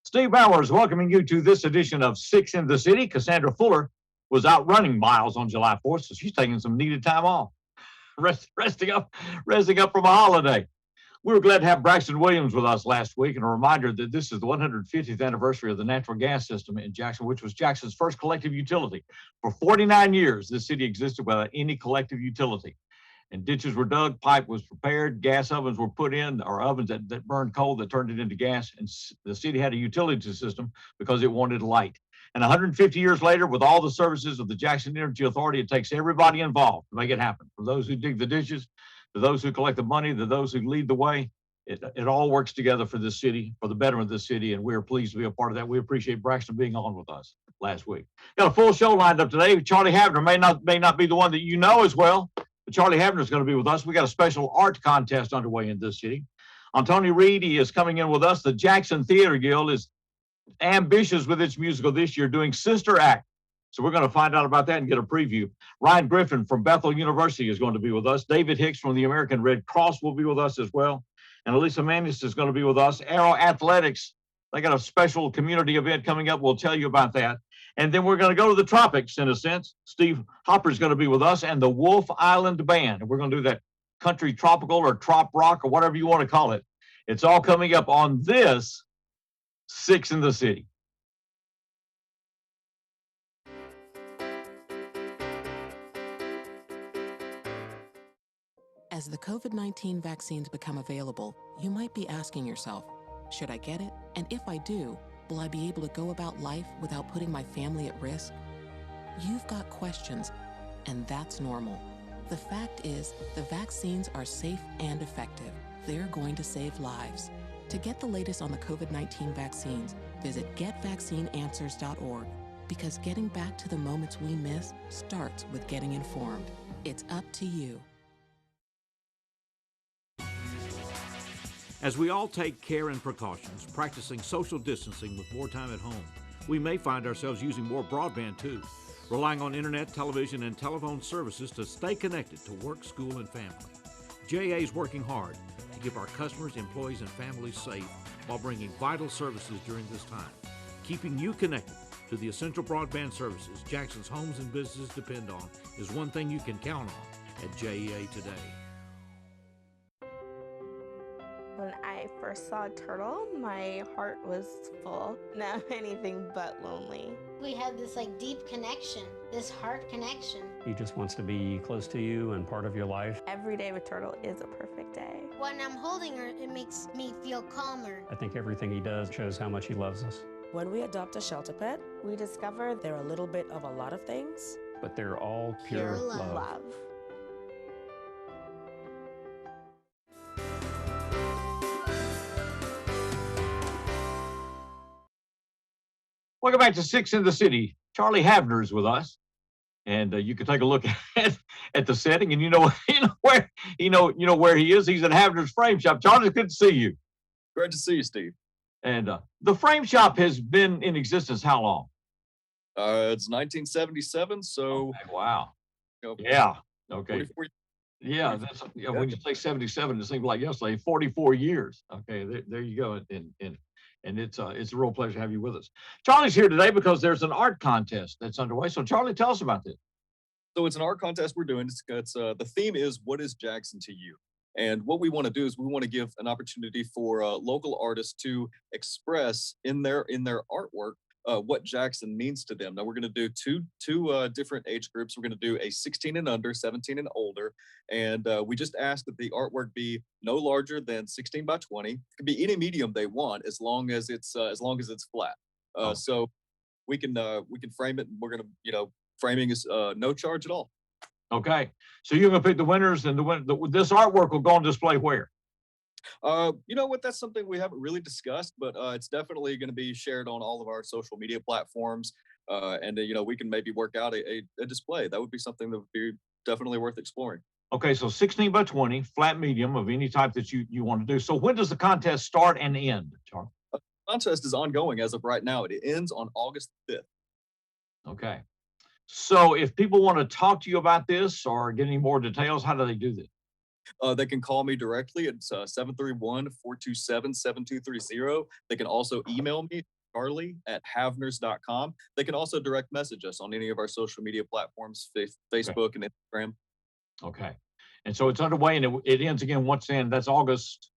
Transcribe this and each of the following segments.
Steve Bowers welcoming you to this edition of Six in the City. Cassandra Fuller was out running miles on July 4th, so she's taking some needed time off, resting up from a holiday. We were glad to have Braxton Williams with us last week, and a reminder that this is the 150th anniversary of the natural gas system in Jackson, which was Jackson's first collective utility. For 49 years, this city existed without any collective utility. And ditches were dug, pipe was prepared, gas ovens were put in, or ovens that burned coal that turned it into gas. And the city had a utility system because it wanted light. And 150 years later, with all the services of the Jackson Energy Authority, it takes everybody involved to make it happen. From those who dig the ditches, to those who collect the money, to those who lead the way. It all works together for this city, for the betterment of this city, and we're pleased to be a part of that. We appreciate Braxton being on with us last week. Got a full show lined up today. Charlie Havner may not be the one that you know as well, but Charlie Havner is going to be with us. We got a special art contest underway in this city. Tony Reed, he is coming in with us. The Jackson Theater Guild is ambitious with its musical this year, doing Sister Act. So we're going to find out about that and get a preview. Ryan Griffin from Bethel University is going to be with us. David Hicks from the American Red Cross will be with us as well. And Elisa Manis is going to be with us. Aero Athletics, they got a special community event coming up. We'll tell you about that. And then we're going to go to the tropics, in a sense. Steve Hopper is going to be with us and the Wolf Island Band. And we're going to do that country tropical or trop rock or whatever you want to call it. It's all coming up on this Six in the City. As the COVID-19 vaccines become available, you might be asking yourself, should I get it? And if I do, will I be able to go about life without putting my family at risk? You've got questions, and that's normal. The fact is, the vaccines are safe and effective. They're going to save lives. To get the latest on the COVID-19 vaccines, visit getvaccineanswers.org, because getting back to the moments we miss starts with getting informed. It's up to you. As we all take care and precautions, practicing social distancing with more time at home, we may find ourselves using more broadband too, relying on internet, television, and telephone services to stay connected to work, school, and family. JA is working hard to keep our customers, employees, and families safe while bringing vital services during this time. Keeping you connected to the essential broadband services Jackson's homes and businesses depend on is one thing you can count on at JEA today. When I first saw a turtle, my heart was full. Now I'm anything but lonely. We have this deep connection, this heart connection. He just wants to be close to you and part of your life. Every day with Turtle is a perfect day. When I'm holding her, it makes me feel calmer. I think everything he does shows how much he loves us. When we adopt a shelter pet, we discover they're a little bit of a lot of things. But they're all pure love. Welcome back to Six in the City. Charlie Havner is with us, and you can take a look at the setting, and you know where he is. He's at Havner's Frame Shop. Charlie, good to see you. Great to see you, Steve. And the Frame Shop has been in existence how long? It's 1977, so okay, wow. You know, yeah. Okay. 44. Yeah, that's when you say 77, it seems like yesterday. 44 years. Okay, there you go. And it's a real pleasure to have you with us. Charlie's here today because there's an art contest that's underway. So Charlie, tell us about this. So it's an art contest we're doing. It's the theme is "What is Jackson to you?" And what we want to do is we want to give an opportunity for local artists to express in their artwork what Jackson means to them. Now we're going to do two different age groups. We're going to do a 16 and under, 17 and older, and we just ask that the artwork be no larger than 16 by 20. It can be any medium they want, as long as it's flat. So we can frame it. And we're going to framing is no charge at all. Okay, so you're going to pick the winners, and this artwork will go on display where? You know what? That's something we haven't really discussed, but it's definitely going to be shared on all of our social media platforms. And we can maybe work out a display. That would be something that would be definitely worth exploring. Okay, so 16 by 20, flat medium of any type that you want to do. So when does the contest start and end, Charlie? The contest is ongoing as of right now. It ends on August 5th. Okay. So if people want to talk to you about this or get any more details, how do they do this? They can call me directly. It's 731-427-7230. They can also email me, charlie@havners.com. They can also direct message us on any of our social media platforms, Facebook and Instagram. Okay. And so it's underway and it ends again once in, that's August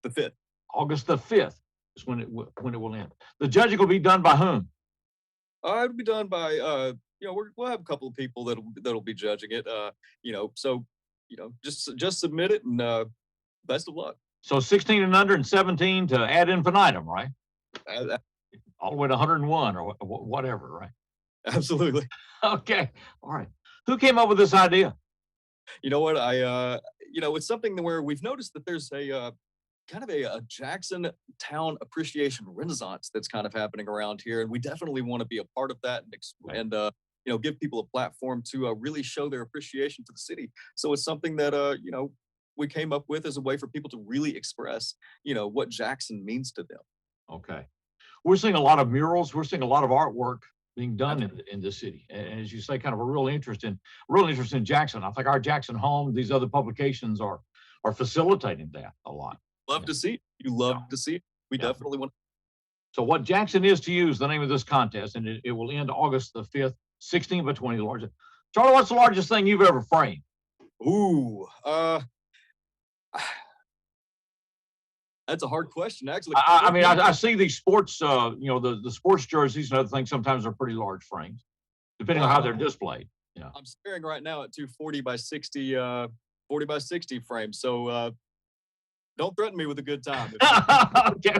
The 5th. August the 5th is when it will end. The judging will be done by whom? It'll be done by we'll have a couple of people that'll be judging it. Just submit it and best of luck. So 16 and under and 17 to ad infinitum, right? All the way to 101 or whatever, right? Absolutely. Okay. All right. Who came up with this idea? You know what? It's something where we've noticed that there's a kind of a Jackson town appreciation renaissance that's kind of happening around here, and we definitely want to be a part of that and give people a platform to really show their appreciation for the city. So it's something that we came up with as a way for people to really express what Jackson means to them. Okay. We're seeing a lot of murals. We're seeing a lot of artwork being done in the city. And as you say, kind of a real interest in Jackson. I think our Jackson Home, these other publications are facilitating that a lot. Love to see it. You love to see it. We definitely want. So what Jackson is to you is the name of this contest, and it will end August the 5th, 16 by 20, the largest. Charlie, what's the largest thing you've ever framed? Ooh, that's a hard question, actually. I mean, I see these sports, the sports jerseys and other things sometimes are pretty large frames, depending on how they're displayed. Yeah. I'm staring right now at two 40 by 60 frames. So don't threaten me with a good time. Okay.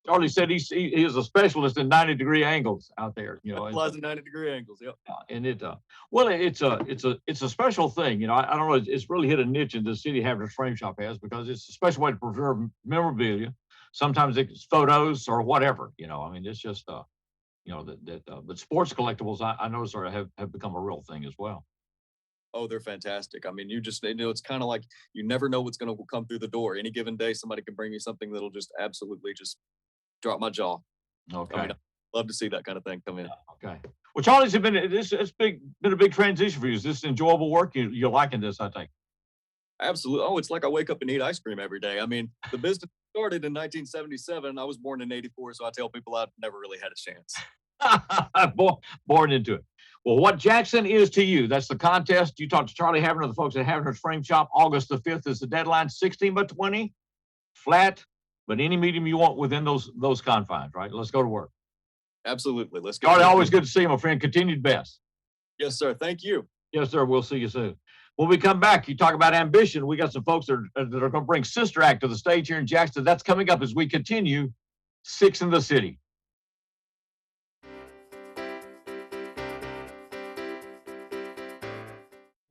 Charlie said he is a specialist in 90-degree angles out there. Specialized in 90-degree angles. Yep. And it's a special thing. I don't know. It's really hit a niche in the city Havners Frame Shop has, because it's a special way to preserve memorabilia. Sometimes it's photos or whatever. I mean, it's just but sports collectibles I notice have become a real thing as well. Oh, they're fantastic. I mean, it's kind of like you never know what's going to come through the door. Any given day, somebody can bring you something that'll just absolutely just drop my jaw. Okay. I mean, love to see that kind of thing come in. Okay. Well, Charlie's been a big transition for you. Is this enjoyable work? You're liking this, I think. Absolutely. Oh, it's like I wake up and eat ice cream every day. I mean, the business started in 1977. I was born in 84, so I tell people I've never really had a chance. Born into it. Well, what Jackson is to you, that's the contest. You talked to Charlie Havner, the folks at Havner's Frame Shop. August the 5th is the deadline, 16 by 20, flat, but any medium you want within those confines, right? Let's go to work. Absolutely. Let's go. Charlie, always good to see you, my friend. Continued best. Yes, sir. Thank you. Yes, sir. We'll see you soon. When we come back, you talk about ambition. We got some folks that are going to bring Sister Act to the stage here in Jackson. That's coming up as we continue Six in the City.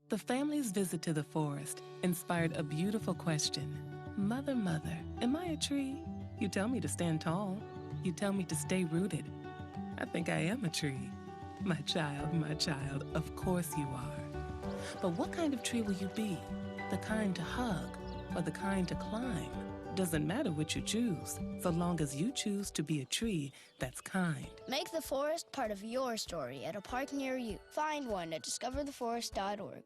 The family's visit to the forest inspired a beautiful question. Mother, mother, am I a tree? You tell me to stand tall. You tell me to stay rooted. I think I am a tree. My child, of course you are. But what kind of tree will you be? The kind to hug or the kind to climb? Doesn't matter what you choose, so long as you choose to be a tree that's kind. Make the forest part of your story at a park near you. Find one at discovertheforest.org.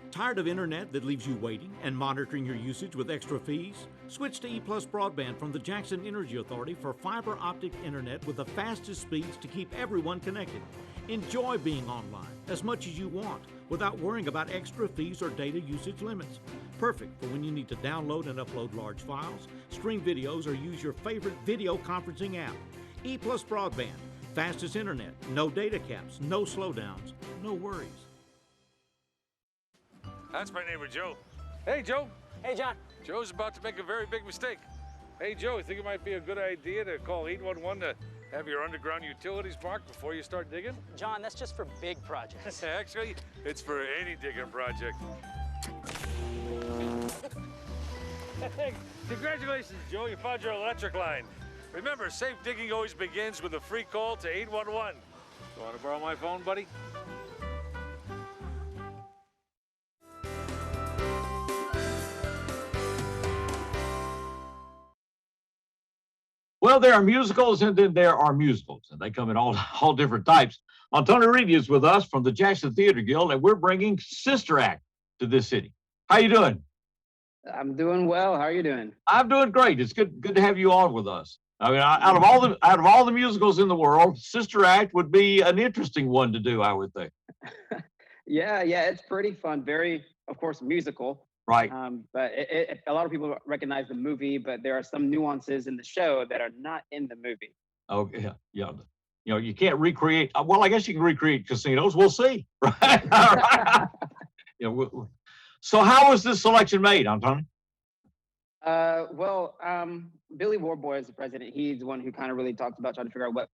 Tired of internet that leaves you waiting and monitoring your usage with extra fees? Switch to E+ Broadband from the Jackson Energy Authority for fiber optic internet with the fastest speeds to keep everyone connected. Enjoy being online as much as you want without worrying about extra fees or data usage limits. Perfect for when you need to download and upload large files, stream videos, or use your favorite video conferencing app. E+ Broadband, fastest internet, no data caps, no slowdowns, no worries. That's my neighbor, Joe. Hey, Joe. Hey, John. Joe's about to make a very big mistake. Hey, Joe, you think it might be a good idea to call 811 to have your underground utilities marked before you start digging? John, that's just for big projects. Actually, it's for any digging project. Hey, congratulations, Joe. You found your electric line. Remember, safe digging always begins with a free call to 811. You want to borrow my phone, buddy? Well, there are musicals and then there are musicals, and they come in all different types. Tony Reedy is with us from the Jackson Theater Guild, and we're bringing Sister Act to this city. How you doing? I'm doing well. How are you doing? I'm doing great. It's good to have you on with us. I mean, out of all the musicals in the world, Sister Act would be an interesting one to do, I would think. Yeah, it's pretty fun. Very, of course, musical. Right. But a lot of people recognize the movie, but there are some nuances in the show that are not in the movie. Okay. Yeah. You know, you can't recreate. Well, I guess you can recreate casinos. We'll see. Right. All right. So how was this selection made, Antonio? Billy Warboy is the president. He's the one who kind of really talks about trying to figure out what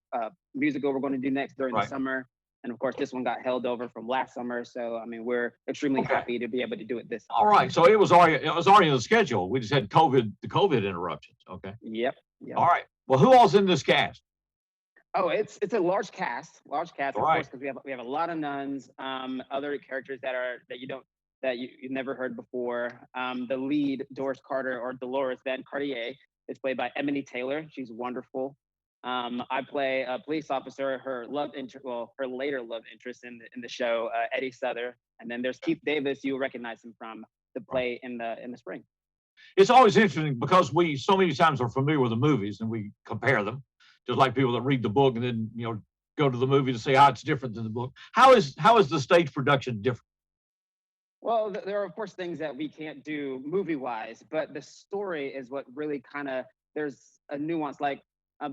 musical we're going to do next during the summer. And of course, this one got held over from last summer. So, I mean, we're extremely happy to be able to do it this summer. All right. So it was already in the schedule. We just had the COVID interruptions. Okay. Yep. All right. Well, who all's in this cast? Oh, it's a large cast, All of right. course, because we have a lot of nuns, other characters that you've never heard before. The lead, Doris Carter, or Dolores Van Cartier, is played by Emily Taylor. She's wonderful. I play a police officer, her later love interest in the show, Eddie Souther. And then there's Keith Davis. You'll recognize him from the play in the spring. It's always interesting because we so many times are familiar with the movies and we compare them, just like people that read the book and then go to the movie to see how it's different than the book. How is the stage production different? Well, there are, of course, things that we can't do movie-wise, but the story is what really there's a nuance, like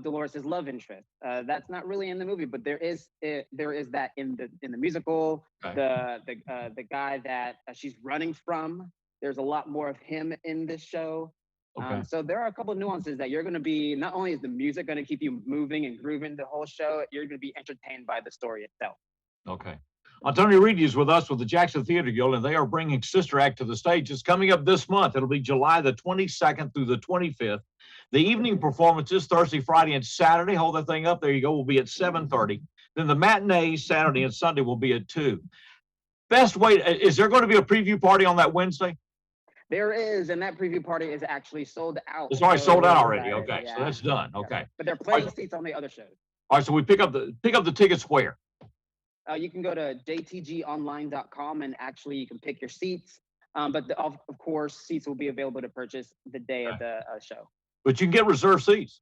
Dolores' love interest. That's not really in the movie, but there is that in the musical. Okay. The guy that she's running from, there's a lot more of him in this show. Okay. So there are a couple of nuances that you're going to be, not only is the music going to keep you moving and grooving the whole show, you're going to be entertained by the story itself. Okay. Antonio Reedy is with us with the Jackson Theater Guild, and they are bringing Sister Act to the stage. It's coming up this month. It'll be July the 22nd through the 25th. The evening performances, Thursday, Friday, and Saturday. Hold that thing up. There you go. Will be at 7:30. Then the matinees, Saturday and Sunday, will be at 2. Best way, is there going to be a preview party on that Wednesday? There is, and that preview party is actually sold out. It's already sold out already. Okay, yeah. So that's done. Okay. Yeah. But they're plenty of seats on the other shows. All right, so we pick up the tickets where? You can go to jtgonline.com and actually you can pick your seats. But of course, seats will be available to purchase the day of the show. But you can get reserved seats.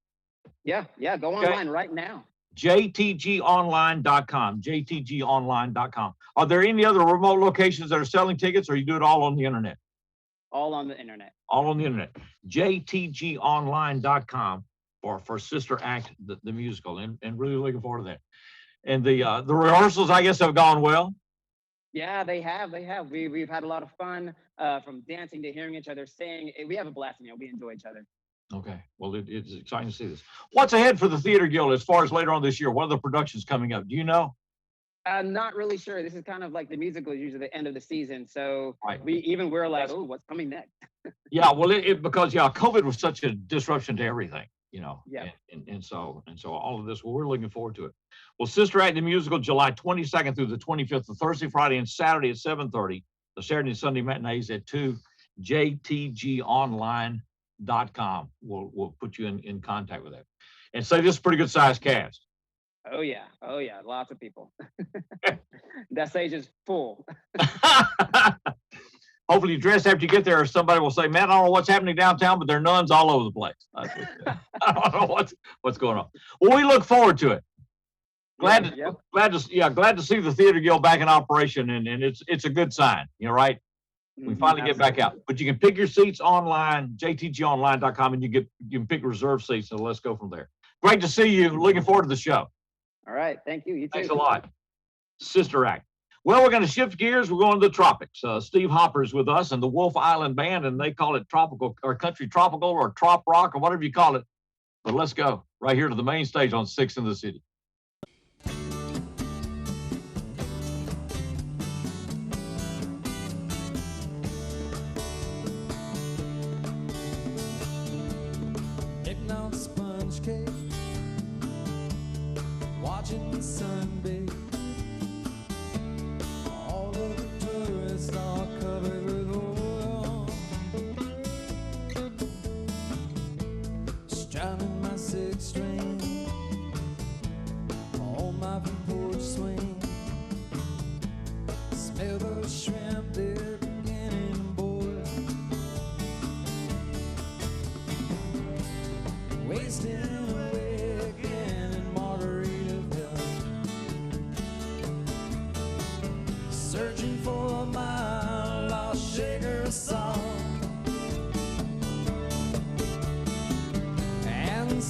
Yeah. Go online right now. jtgonline.com, jtgonline.com. Are there any other remote locations that are selling tickets, or you do it all on the internet? All on the internet. All on the internet. jtgonline.com for Sister Act, the musical, and really looking forward to that. And the rehearsals, I guess, have gone well. Yeah, they have. We've had a lot of fun, from dancing to hearing each other sing. We have a blast in here. We enjoy each other. Okay. Well, it's exciting to see this. What's ahead for the Theater Guild as far as later on this year? What are the productions coming up? Do you know? I'm not really sure. This is kind of like the musical is usually the end of the season. So we're like, oh, what's coming next? Yeah, well, because COVID was such a disruption to everything, Yeah. And so all of this, well, we're looking forward to it. Well, Sister Act the musical, July 22nd through the 25th, the Thursday, Friday, and Saturday at 7:30. The Saturday and Sunday matinees at 2. jtgonline.com. We'll put you in contact with that. And say this is a pretty good sized cast. Oh yeah, lots of people. That stage is full. Hopefully you dress after you get there, or somebody will say, man, I don't know what's happening downtown, but there are nuns all over the place. I don't know what's going on. Well, we look forward to it. Glad to see the Theater Guild back in operation, and it's a good sign, right? We finally get back out. But you can pick your seats online, jtgonline.com, and you can pick reserve seats, and let's go from there. Great to see you. Looking forward to the show. All right. Thank you. You too. Thanks a lot. Sister Act. Well, we're going to shift gears. We're going to the tropics. Steve Hopper's with us and the Wolf Island Band, and they call it tropical or country tropical or trop rock or whatever you call it. But let's go right here to the main stage on 6 in the City. Hitting on sponge cake, watching the sun bathe. All of the tourists are covered with oil. Strumming my 6-string on my porch swing. Smell those shrimp, they're beginning to boil. Wasting away.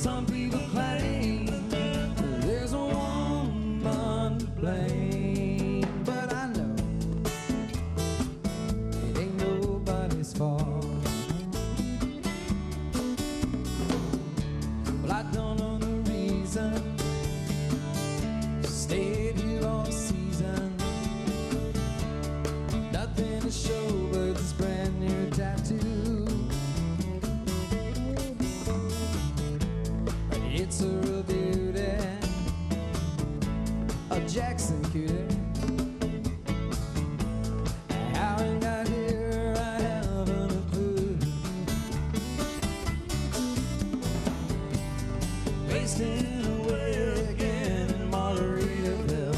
Some people claim there's a woman to blame, but I know it ain't nobody's fault. Well, I don't know the reason she stayed here all season. Nothing to show but this brand new tattoo. It's a real beauty, a Jackson cutie. How it got here, I haven't a clue. Wasting away again in Margaritaville,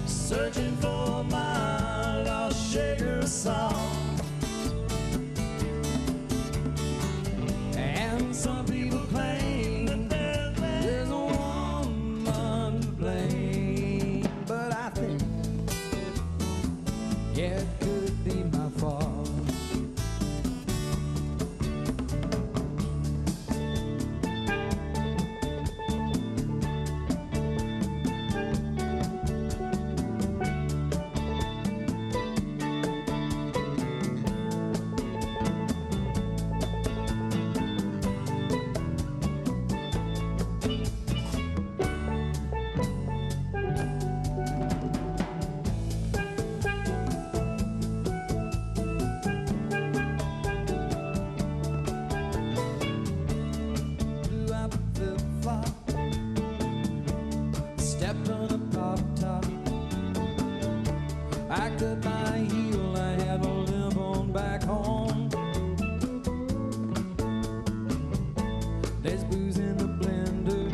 searching for my lost sugar song. Some people claim there's a woman to blame, but I think, yeah, it could be my fault. Stepped on a pop top. I cut my heel, I had a limp on back home. There's booze in the blender,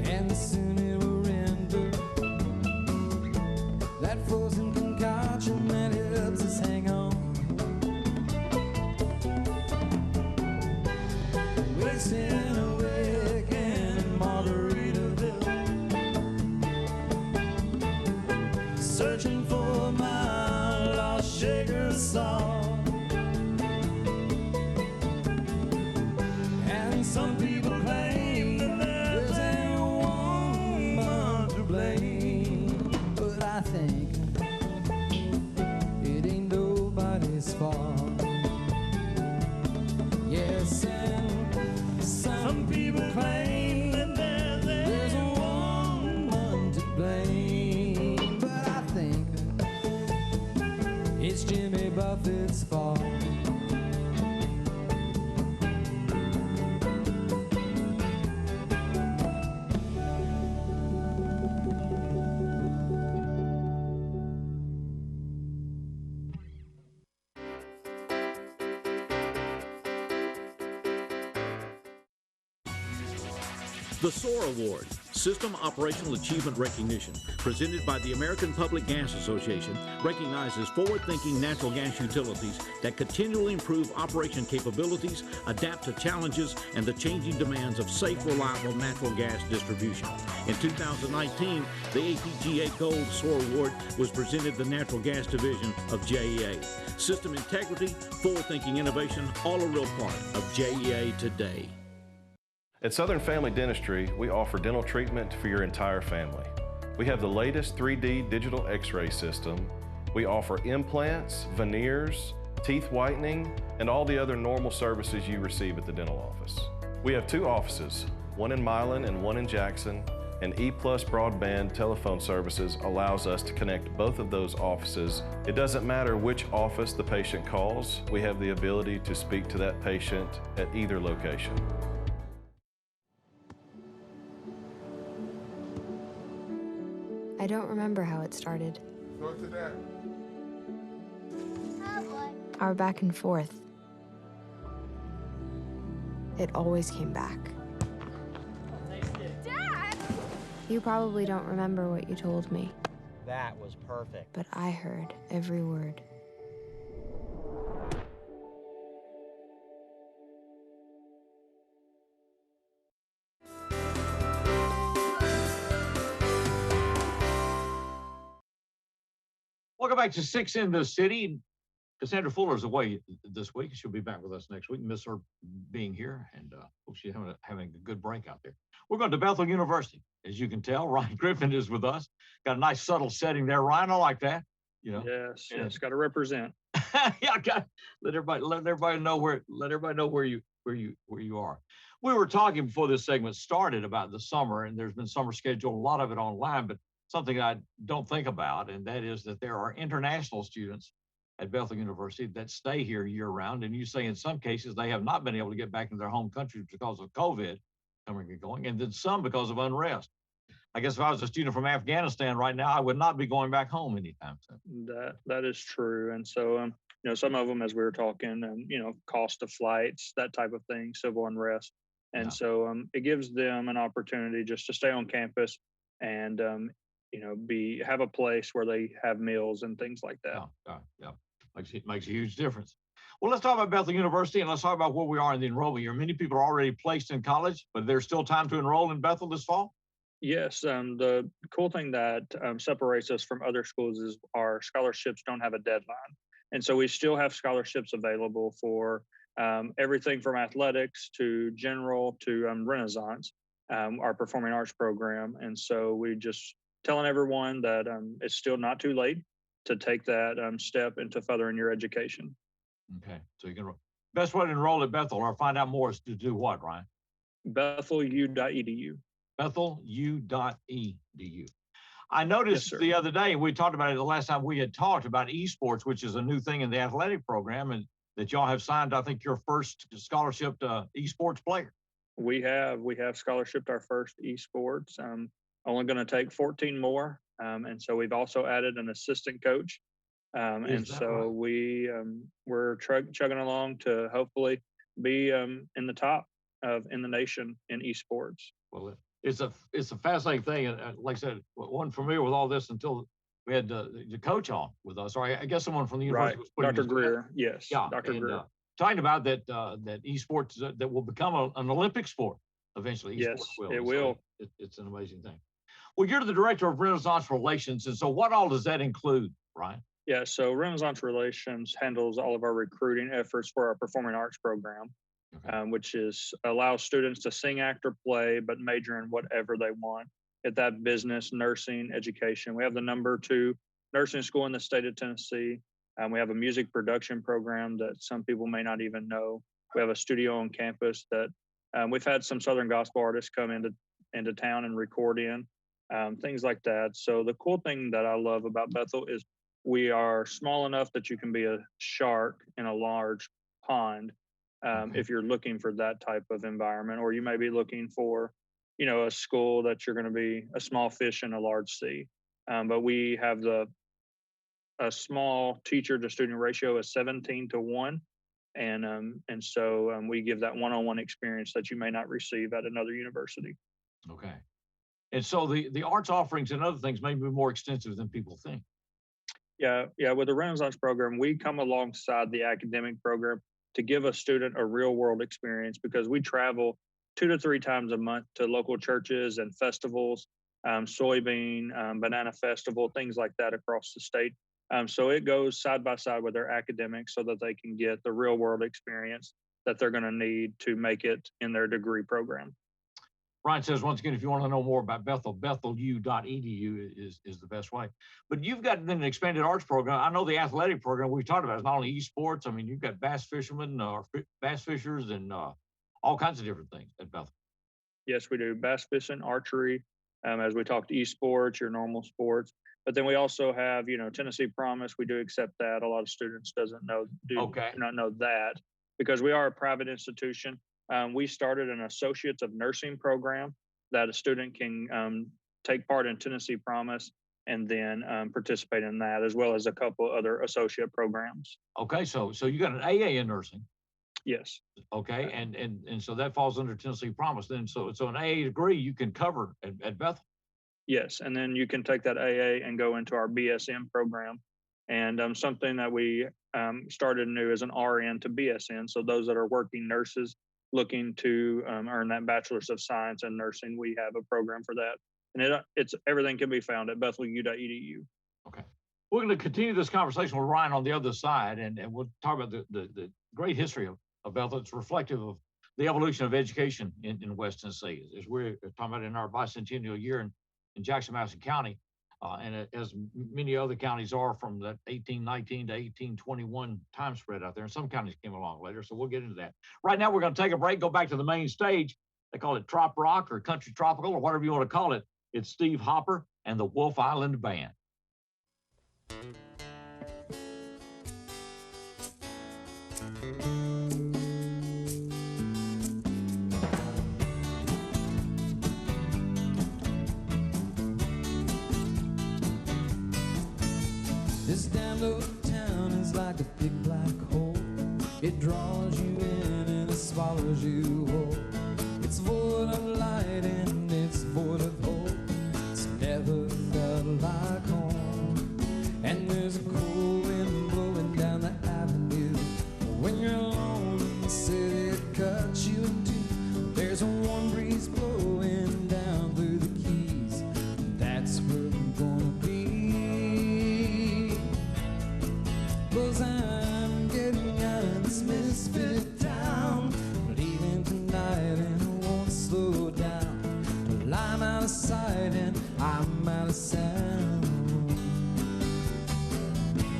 and soon it will render. That frozen concoction that helps us hang on. Wasting away again in Margaritaville, searching for my lost sugar song. And some people claim that there's a woman to blame, but I think it ain't nobody's fault. Yes, and some people claim that there's a woman to blame, but I think it's Jimmy Buffett's fault. The SOAR Award, System Operational Achievement Recognition, presented by the American Public Gas Association, recognizes forward-thinking natural gas utilities that continually improve operation capabilities, adapt to challenges, and the changing demands of safe, reliable natural gas distribution. In 2019, the APGA Gold SOAR Award was presented to the Natural Gas Division of JEA. System integrity, forward-thinking innovation, all a real part of JEA today. At Southern Family Dentistry, we offer dental treatment for your entire family. We have the latest 3D digital x-ray system. We offer implants, veneers, teeth whitening, and all the other normal services you receive at the dental office. We have 2 offices, one in Milan and one in Jackson, and E+ broadband telephone services allows us to connect both of those offices. It doesn't matter which office the patient calls, we have the ability to speak to that patient at either location. I don't remember how it started. Our back and forth. It always came back. Dad! You probably don't remember what you told me, That was perfect. but I heard every word. Welcome back to Six in the City. Cassandra Fuller's away this week. She'll be back with us next week. Miss her being here, and hope she's having a good break out there. We're going to Bethel University. As you can tell, Ryan Griffin is with us. Got a nice subtle setting there, Ryan. I like that. You know. Yes, got to represent. Yeah, let everybody know where you are. We were talking before this segment started about the summer, and there's been summer schedule, a lot of it online, but something I don't think about, and that is that there are international students at Bethel University that stay here year round. And you say in some cases they have not been able to get back into their home country because of COVID coming and going, and then some because of unrest. I guess if I was a student from Afghanistan right now, I would not be going back home anytime soon. That is true. And so, you know, some of them, as we were talking, you know, cost of flights, that type of thing, civil unrest. And so it gives them an opportunity just to stay on campus and, you know, have a place where they have meals and things like that. Yeah. Makes a huge difference. Well, let's talk about Bethel University, and let's talk about where we are in the enrollment year. Many people are already placed in college, but there's still time to enroll in Bethel this fall? Yes, the cool thing that separates us from other schools is our scholarships don't have a deadline. And so we still have scholarships available for everything from athletics to general to Renaissance, our performing arts program. And so we just telling everyone that it's still not too late to take that step into furthering your education. Okay, so you can best way to enroll at Bethel or find out more is to do what, Ryan? BethelU.edu. BethelU.edu. I noticed the other day, we talked about it the last time we had talked about esports, which is a new thing in the athletic program, and that y'all have signed, I think, your first scholarship esports player. We have scholarshiped our first esports. Only going to take 14 more. And so we've also added an assistant coach. And so we're chugging along to hopefully be in the top in the nation in esports. Well, it's a fascinating thing. And like I said, wasn't familiar with all this until we had the coach on with us. Or I guess someone from the university was putting Dr. Greer. Yes. Yeah. Dr. Greer. Talking about that esports that will become an Olympic sport eventually. Yes, it will. It's an amazing thing. Well, you're the director of Renaissance Relations. And so what all does that include, Ryan? Yeah, so Renaissance Relations handles all of our recruiting efforts for our performing arts program, which allows students to sing, act, or play, but major in whatever they want. At that business, nursing, education. We have the #2 nursing school in the state of Tennessee. We have a music production program that some people may not even know. We have a studio on campus that we've had some Southern gospel artists come into town and record in. Things like that. So the cool thing that I love about Bethel is we are small enough that you can be a shark in a large pond if you're looking for that type of environment, or you may be looking for, you know, a school that you're going to be a small fish in a large sea. But we have a small teacher to student ratio is 17-1. And so we give that one-on-one experience that you may not receive at another university. Okay. And so the arts offerings and other things may be more extensive than people think. Yeah. With the Renaissance program, we come alongside the academic program to give a student a real world experience, because we travel 2 to 3 times a month to local churches and festivals, soybean, banana festival, things like that across the state. So it goes side by side with their academics so that they can get the real world experience that they're going to need to make it in their degree program. Ryan says, once again, if you want to know more about Bethel, BethelU.edu is the best way. But you've got an expanded arts program. I know the athletic program we've talked about is not only esports. I mean, you've got bass fishermen, bass fishers, and all kinds of different things at Bethel. Yes, we do. Bass fishing, archery, as we talked esports, your normal sports. But then we also have, you know, Tennessee Promise. We do accept that. A lot of students do not know that, because we are a private institution. We started an Associates of Nursing program that a student can take part in Tennessee Promise and then participate in that, as well as a couple other associate programs. Okay, so you got an AA in nursing. Yes. Okay, and so that falls under Tennessee Promise. Then so an AA degree you can cover at Bethel. Yes, and then you can take that AA and go into our BSN program. And something that we started new is an RN to BSN. So those that are working nurses looking to earn that Bachelor's of Science in Nursing, we have a program for that. And it's everything can be found at BethelU.edu. Okay. We're going to continue this conversation with Ryan on the other side, and we'll talk about the great history of Bethel. It's reflective of the evolution of education in West Tennessee, as we're talking about in our bicentennial year in Jackson, Madison County, and as many other counties are from that 1819 to 1821 time spread out there. And some counties came along later, so we'll get into that. Right now, we're going to take a break, go back to the main stage. They call it Trop Rock or Country Tropical or whatever you want to call it. It's Steve Hopper and the Wolf Island Band. This damn little town is like a big black hole. It draws you in and it swallows you whole. It's void of light and it's void of hope. It's never felt like home. And there's a cold wind blowing down the avenue. When you're alone in the city, it cuts you in two. There's a warm breeze blowing down through the keys. That's where I'm gonna be. 'Cause I'm getting out of this misfit town, leaving tonight and I won't slow down. Well, I'm out of sight and I'm out of sound.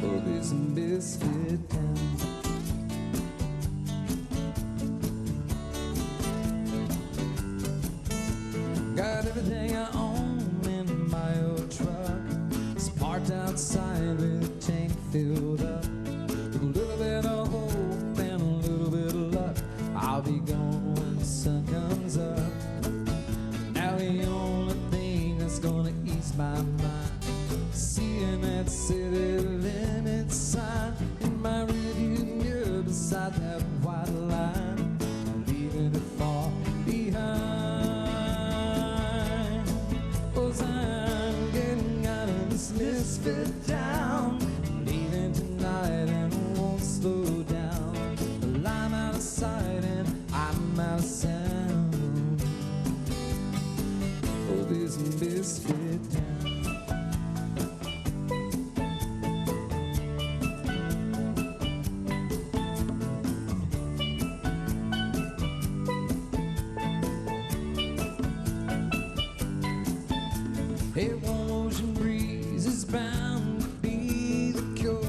Oh, this misfit town. Got everything I own in my old truck. It's parked outside with a tank filled up. With a little bit of hope and a little bit of luck, I'll be gone when the sun comes up. Now the only thing that's gonna ease my mind, seeing that city limit sign in my rearview mirror beside that white line, leaving it far behind. 'Cause I'm getting out of this misfit town, leaving tonight and I won't slow down. Well, I'm out of sight and I'm out of sound. Oh, this misfit town. A warm ocean breeze is bound to be the cure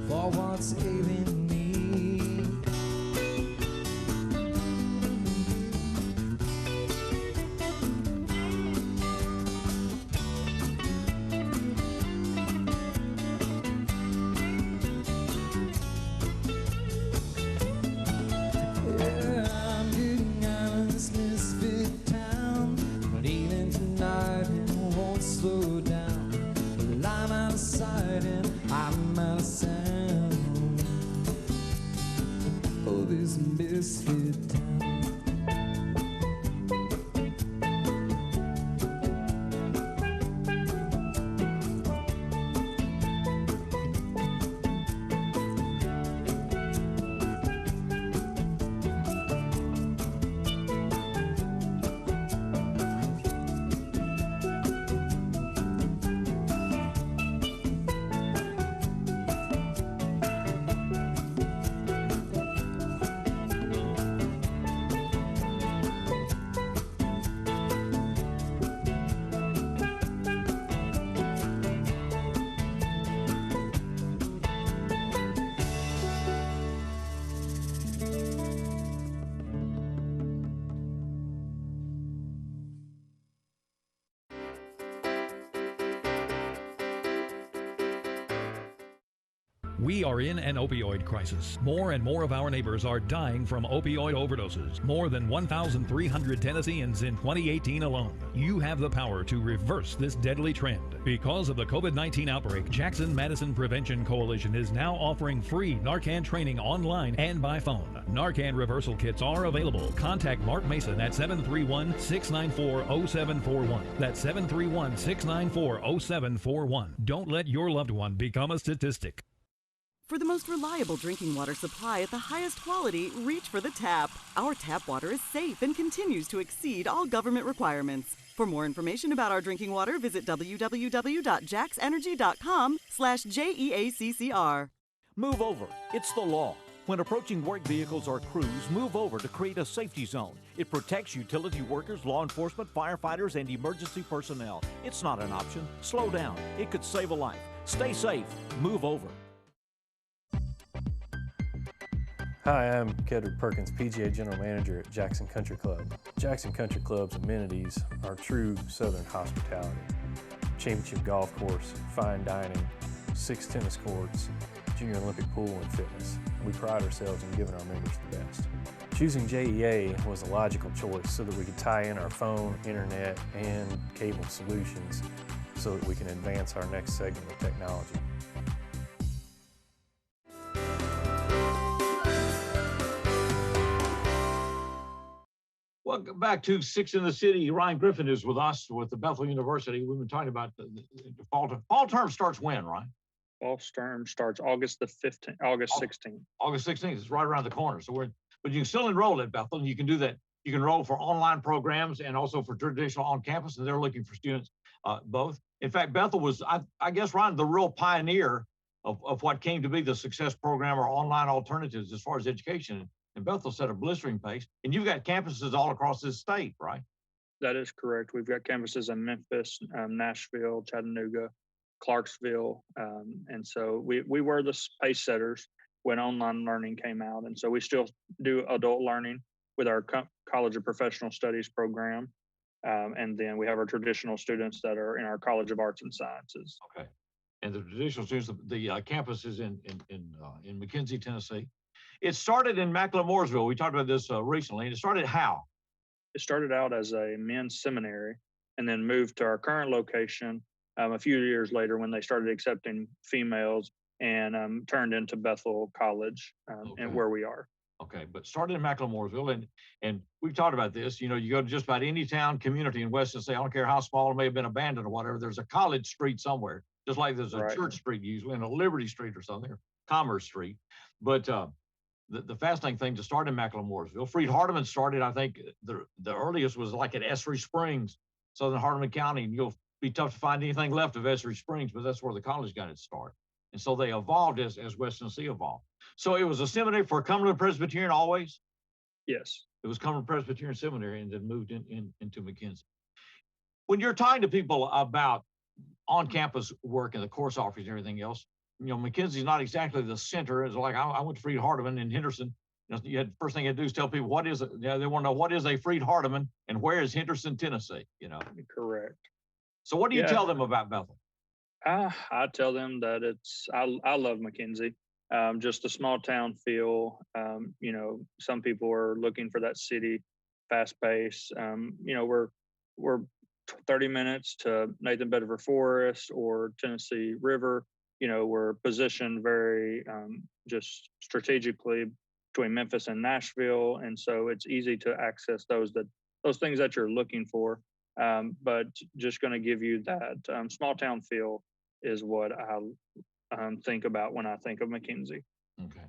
for what's ailing me. Yeah, I'm getting out of this misfit town, leaving tonight and I won't slow down. Well, I'm out of sight and I'm out of sound. Oh, this misfit town. We are in an opioid crisis. More and more of our neighbors are dying from opioid overdoses. More than 1,300 Tennesseans in 2018 alone. You have the power to reverse this deadly trend. Because of the COVID-19 outbreak, Jackson Madison Prevention Coalition is now offering free Narcan training online and by phone. Narcan reversal kits are available. Contact Mark Mason at 731-694-0741. That's 731-694-0741. Don't let your loved one become a statistic. For the most reliable drinking water supply at the highest quality, reach for the tap. Our tap water is safe and continues to exceed all government requirements. For more information about our drinking water, visit www.jaxenergy.com/JEACCR. Move over. It's the law. When approaching work vehicles or crews, move over to create a safety zone. It protects utility workers, law enforcement, firefighters, and emergency personnel. It's not an option. Slow down. It could save a life. Stay safe. Move over. Hi, I'm Kedrick Perkins, PGA General Manager at Jackson Country Club. Jackson Country Club's amenities are true Southern hospitality. Championship golf course, fine dining, 6 tennis courts, Junior Olympic pool and fitness. We pride ourselves in giving our members the best. Choosing JEA was a logical choice so that we could tie in our phone, internet, and cable solutions so that we can advance our next segment of technology. Welcome back to Six in the City. Ryan Griffin is with us with the Bethel University. We've been talking about the fall term starts when, Ryan? Fall term starts August 16th. August 16th is right around the corner. But you can still enroll at Bethel, and you can do that. You can enroll for online programs and also for traditional on campus, and they're looking for students both. In fact, Bethel was, I guess, Ryan, the real pioneer of what came to be the Success Program or online alternatives as far as education. And Bethel set a blistering pace. And you've got campuses all across this state, right? That is correct. We've got campuses in Memphis, Nashville, Chattanooga, Clarksville. And so we were the pace setters when online learning came out. And so we still do adult learning with our College of Professional Studies program. And then we have our traditional students that are in our College of Arts and Sciences. Okay. And the traditional students, the campus is in McKenzie, Tennessee. It started in Macklemore-Mooresville. We talked about this recently. And it started how? It started out as a men's seminary and then moved to our current location a few years later when they started accepting females and turned into Bethel College and where we are. Okay, but started in Macklemore-Mooresville, and we've talked about this. You know, you go to just about any town, community in West Tennessee, I don't care how small it may have been abandoned or whatever, there's a college street somewhere, just like there's a church street usually, and a Liberty Street or something, or Commerce Street. But the fascinating thing to start in Macklemore-Mooresville, Freed Hardeman started, I think, the earliest was like at Essery Springs, Southern Hardeman County, and you'll be tough to find anything left of Essery Springs, but that's where the college got its start. And so they evolved as West Tennessee evolved. So it was a seminary for Cumberland Presbyterian always? Yes. It was Cumberland Presbyterian Seminary and then moved into McKenzie. When you're talking to people about on-campus work and the course offerings and everything else, you know, McKenzie's not exactly the center. It's like I went to Freed Hardeman in Henderson. You had first thing you had to do is tell people what is it. Yeah, they want to know what is a Freed Hardeman and where is Henderson, Tennessee. You know. Correct. So what do you tell them about Bethel? I tell them that I love McKenzie. Just a small town feel. You know, some people are looking for that city, fast pace. You know, we're 30 minutes to Nathan Bedford Forest or Tennessee River. You know, we're positioned very just strategically between Memphis and Nashville, and so it's easy to access those things that you're looking for. But just going to give you that small town feel is what I think about when I think of McKenzie. Okay.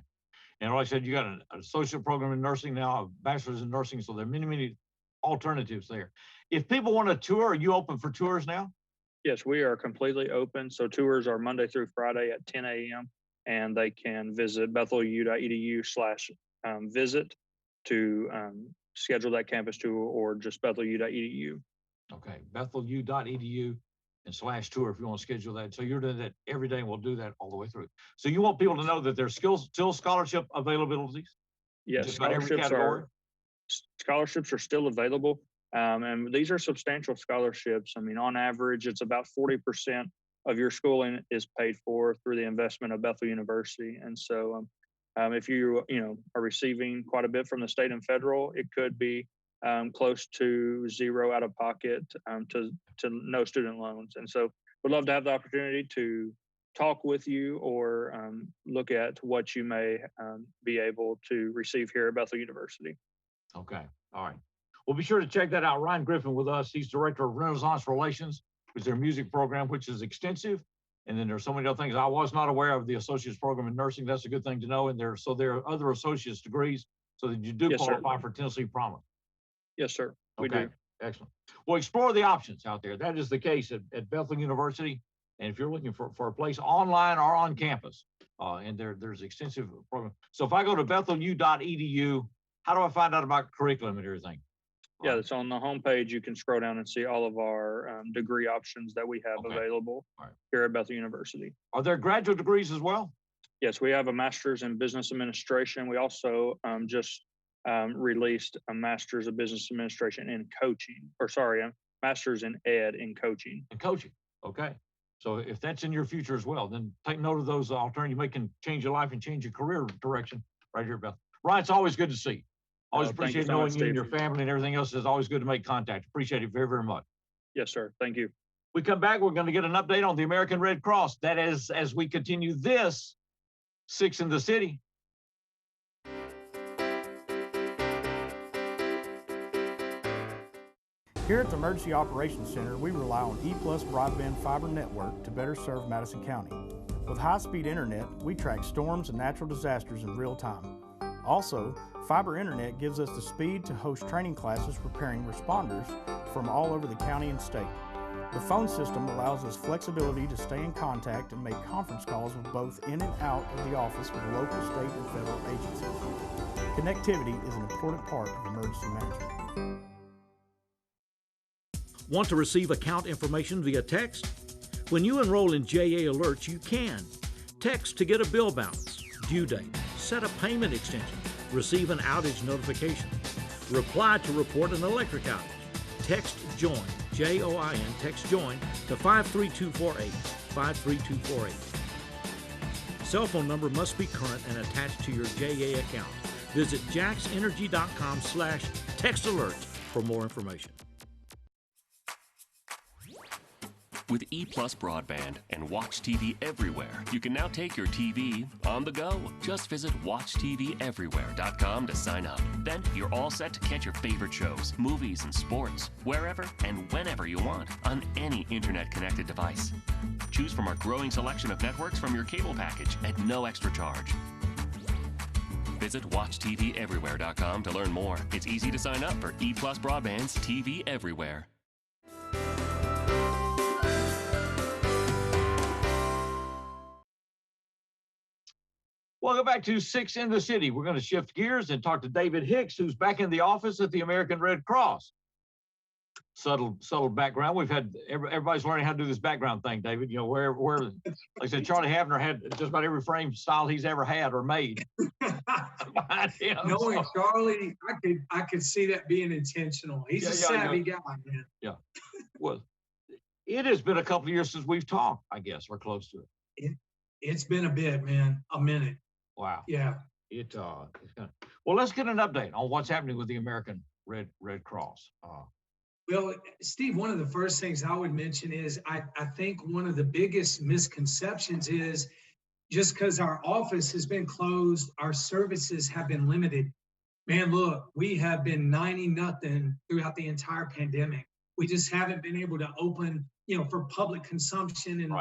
And like I said, you got an associate program in nursing now, a bachelor's in nursing, so there are many alternatives there. If people want a tour, are you open for tours now? Yes, we are completely open. So tours are Monday through Friday at 10 a.m. and they can visit bethelu.edu/visit to schedule that campus tour, or just bethelu.edu. Okay, bethelu.edu and /tour if you want to schedule that. So you're doing that every day, and we'll do that all the way through. So you want people to know that there's still scholarship availabilities? Yes, scholarships are still available. And these are substantial scholarships. I mean, on average, it's about 40% of your schooling is paid for through the investment of Bethel University. And so if you are receiving quite a bit from the state and federal, it could be close to zero out of pocket to no student loans. And so we'd love to have the opportunity to talk with you or look at what you may be able to receive here at Bethel University. Okay. All right. Well, be sure to check that out. Ryan Griffin with us. He's director of Renaissance Relations, which is their music program, which is extensive. And then there's so many other things. I was not aware of the associate's program in nursing. That's a good thing to know. And there are other associate's degrees so that you do qualify for Tennessee Promise. Yes, sir. We okay. do. Excellent. Well, explore the options out there. That is the case at Bethel University. And if you're looking for a place online or on campus, and there's extensive programs. So if I go to bethelu.edu, how do I find out about curriculum and everything? Yeah, it's on the homepage. You can scroll down and see all of our degree options that we have available here at Bethel University. Are there graduate degrees as well? Yes, we have a master's in business administration. We also just released a master's of business administration in coaching, a master's in ed in coaching. In coaching, okay. So if that's in your future as well, then take note of those alternatives. You can change your life and change your career direction right here, Bethel. Ryan, it's always good to see you. Always appreciate knowing you and your family and everything else. It's always good to make contact. Appreciate it very, very much. Yes, sir. Thank you. We come back, we're going to get an update on the American Red Cross. That is, as we continue this 6 in the City. Here at the Emergency Operations Center, we rely on E+ broadband fiber network to better serve Madison County. With high-speed internet, we track storms and natural disasters in real time. Also, fiber internet gives us the speed to host training classes preparing responders from all over the county and state. The phone system allows us flexibility to stay in contact and make conference calls with both in and out of the office with local, state, and federal agencies. Connectivity is an important part of emergency management. Want to receive account information via text? When you enroll in JA Alerts, you can. Text to get a bill balance, due date, set a payment extension, receive an outage notification, reply to report an electric outage. Text JOIN, J-O-I-N, text JOIN to 53248, 53248. Cell phone number must be current and attached to your JA account. Visit jaxenergy.com/textalerts for more information. With E+ broadband and Watch TV Everywhere, you can now take your TV on the go. Just visit WatchTVEverywhere.com to sign up. Then you're all set to catch your favorite shows, movies, and sports wherever and whenever you want on any internet-connected device. Choose from our growing selection of networks from your cable package at no extra charge. Visit WatchTVEverywhere.com to learn more. It's easy to sign up for E+ broadband's TV Everywhere. Welcome back to 6 in the City. We're going to shift gears and talk to David Hicks, who's back in the office at the American Red Cross. Subtle background. We've had everybody's learning how to do this background thing, David. You know, where like I said, Charlie Havner had just about every frame style he's ever had or made. Knowing Charlie, I could see that being intentional. He's a savvy guy, man. Yeah. Well, it has been a couple of years since we've talked, I guess, or close to it. It's been a bit, man. A minute. Wow. Yeah. It's well, let's get an update on what's happening with the American Red Cross. Well, Steve, one of the first things I would mention is I think one of the biggest misconceptions is just because our office has been closed, our services have been limited. Man, look, we have been 90-0 throughout the entire pandemic. We just haven't been able to open, for public consumption and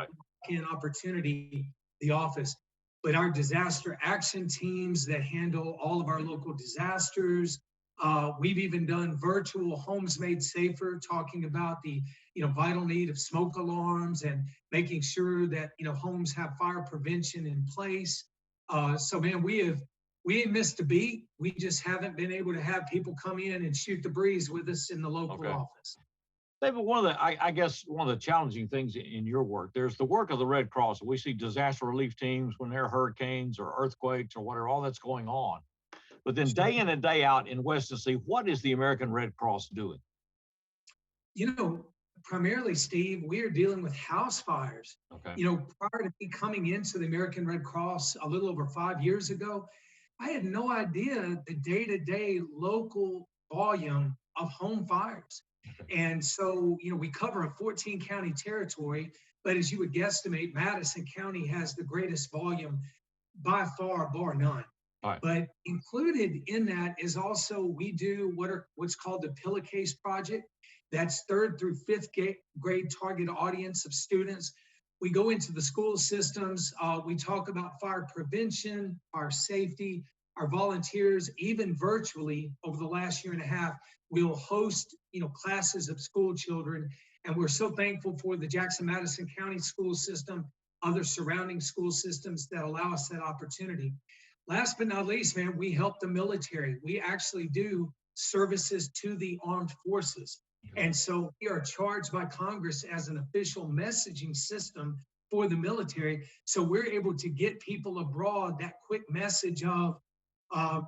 in opportunity, the office. But our disaster action teams that handle all of our local disasters, we've even done virtual Homes Made Safer, talking about the vital need of smoke alarms and making sure that homes have fire prevention in place. So man, we ain't missed a beat. We just haven't been able to have people come in and shoot the breeze with us in the local office. David, I guess one of the challenging things in your work, there's the work of the Red Cross. We see disaster relief teams when there are hurricanes or earthquakes or whatever, all that's going on. But then day in and day out in West Tennessee, what is the American Red Cross doing? Primarily, Steve, we are dealing with house fires. Okay. Prior to me coming into the American Red Cross a little over 5 years ago, I had no idea the day-to-day local volume of home fires. And so, we cover a 14-county territory, but as you would guesstimate, Madison County has the greatest volume by far, bar none. Right. But included in that is also we do what's called the Pillowcase Project. That's 3rd through 5th grade target audience of students. We go into the school systems. We talk about fire prevention, fire safety, our volunteers, even virtually over the last year and a half, will host, classes of school children. And we're so thankful for the Jackson-Madison County school system, other surrounding school systems that allow us that opportunity. Last but not least, man, we help the military. We actually do services to the armed forces. And so we are charged by Congress as an official messaging system for the military. So we're able to get people abroad that quick message of, a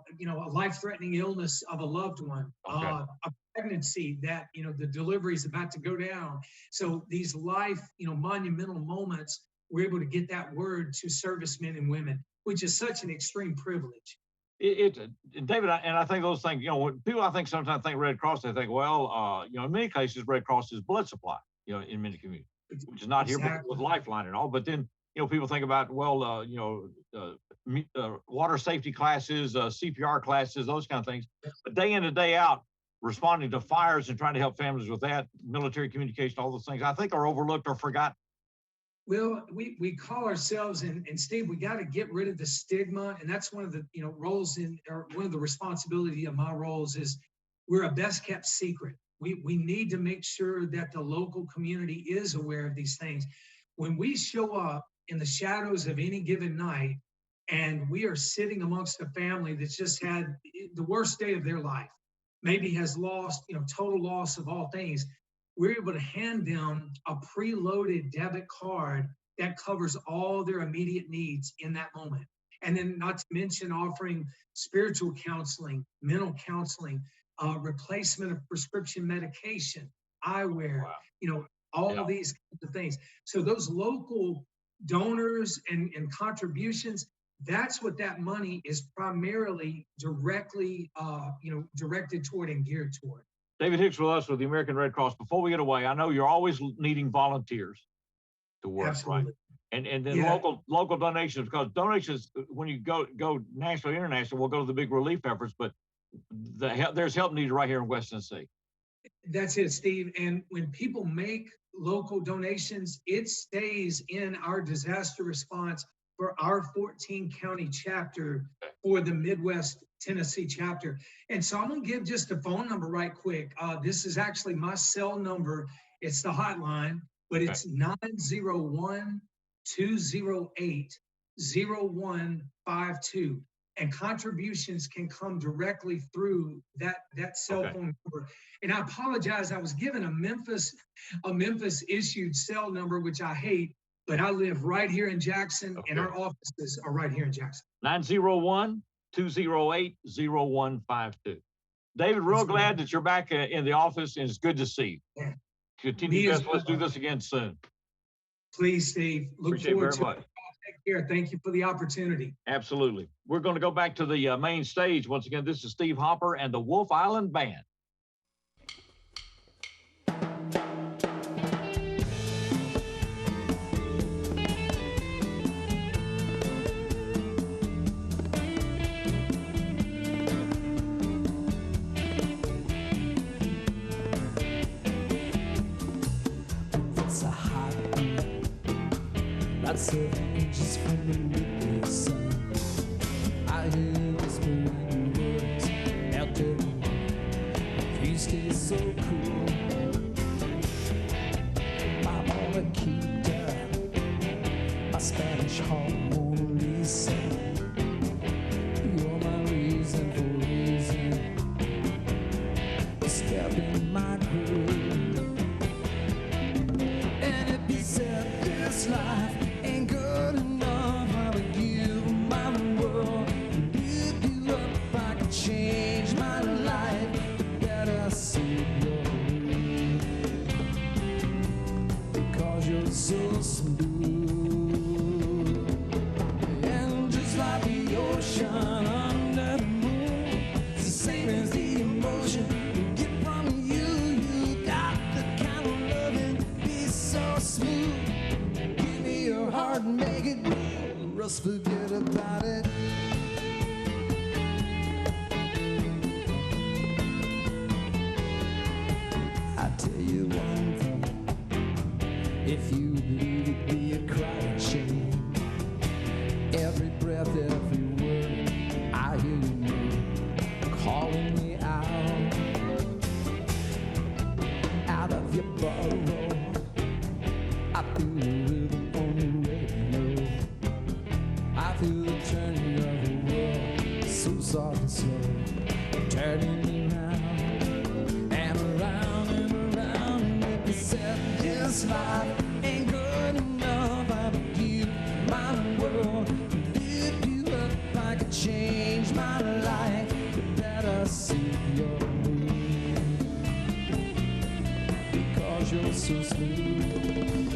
life-threatening illness of a loved one, a pregnancy that, the delivery is about to go down. So these life, monumental moments, we're able to get that word to servicemen and women, which is such an extreme privilege. David, and I think those things, when people sometimes think Red Cross, they think, well, in many cases, Red Cross is blood supply, in many communities, which is not here with Lifeline and all. But then, people think about, well, water safety classes, CPR classes, those kind of things. But day in and day out, responding to fires and trying to help families with that, military communication, all those things, I think are overlooked or forgotten. Well, we call ourselves, and Steve, we got to get rid of the stigma. And that's one of the, roles or one of the responsibility of my roles is we're a best kept secret. We need to make sure that the local community is aware of these things. When we show up in the shadows of any given night, and we are sitting amongst a family that's just had the worst day of their life, maybe has lost, total loss of all things, we're able to hand them a preloaded debit card that covers all their immediate needs in that moment. And then not to mention offering spiritual counseling, mental counseling, replacement of prescription medication, eyewear, all of these kinds of things. So those local donors and contributions, that's what that money is primarily directly, directed toward and geared toward. David Hicks with us with the American Red Cross. Before we get away, I know you're always needing volunteers to work, Absolutely. right? And then local donations, because donations, when you go national, international, we'll go to the big relief efforts, but there's help needed right here in West Tennessee. That's it, Steve. And when people make local donations, it stays in our disaster response for our 14 county chapter for the Midwest Tennessee chapter. And so I'm gonna give just a phone number right quick. This is actually my cell number. It's the hotline, but it's 901-208-0152. And contributions can come directly through that cell phone number. And I apologize, I was given a Memphis issued cell number, which I hate, but I live right here in Jackson and our offices are right here in Jackson. 901-208-0152. David, real glad that you're back in the office, and it's good to see you. Yeah. Continue best. Let's do this again soon. Please, Steve. Look forward to it. Take care. Thank you for the opportunity. Absolutely. We're going to go back to the main stage. Once again, this is Steve Hopper and the Wolf Island Band. Lots of inches from the midday sun. I hear whispering words out there. Please stay so cool. My Moniquita, my Spanish horn Lisa. You're my reason for reason. Step in my groove. And if you said this life ain't good enough, I would give my world to lift you up. If I could change my life, better see your way. Because you're so smooth. And just like the ocean under the moon, it's the same as the emotion you get from you. You got the kind of loving, be so smooth. Your heart and make it real, or else forget about it. I tell you one thing, if you believe it, be a crying shame. Every breath, every word, I so soft and slow, turning around and around and around. And if you said this life ain't good enough, I would give my world, lift you up. I could change my life. You better see your way, because you're so smooth.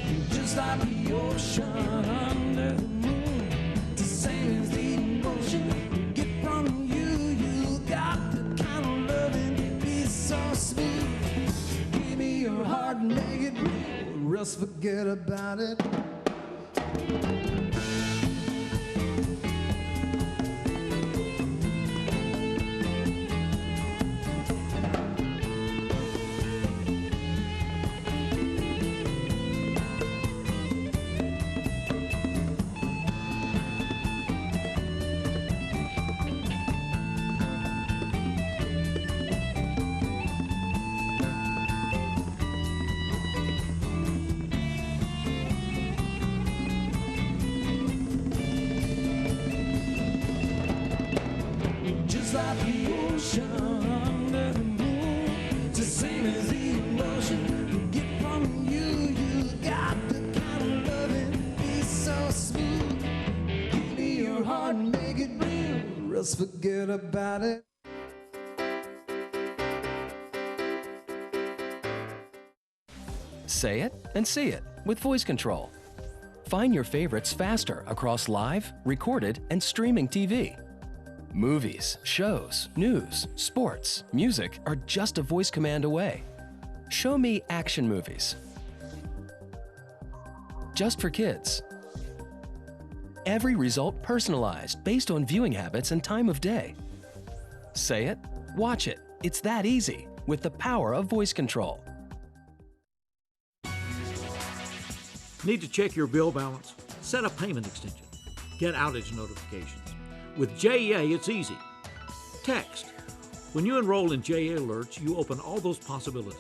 You're just like the ocean under the moon, the same as the emotion you get from you. You got the kind of loving, be so smooth. Give me your heart and make it real, or else forget about it. Just like the ocean under the moon, it's the same as the emotion you get from you. You got the kind of loving, be so smooth. Give me your heart and make it real, or else forget about it. Say it and see it with voice control. Find your favorites faster across live, recorded, and streaming TV. Movies, shows, news, sports, music are just a voice command away. Show me action movies. Just for kids. Every result personalized based on viewing habits and time of day. Say it, watch it. It's that easy with the power of voice control. Need to check your bill balance? Set a payment extension. Get outage notifications. With JEA, it's easy. Text. When you enroll in JEA Alerts, you open all those possibilities.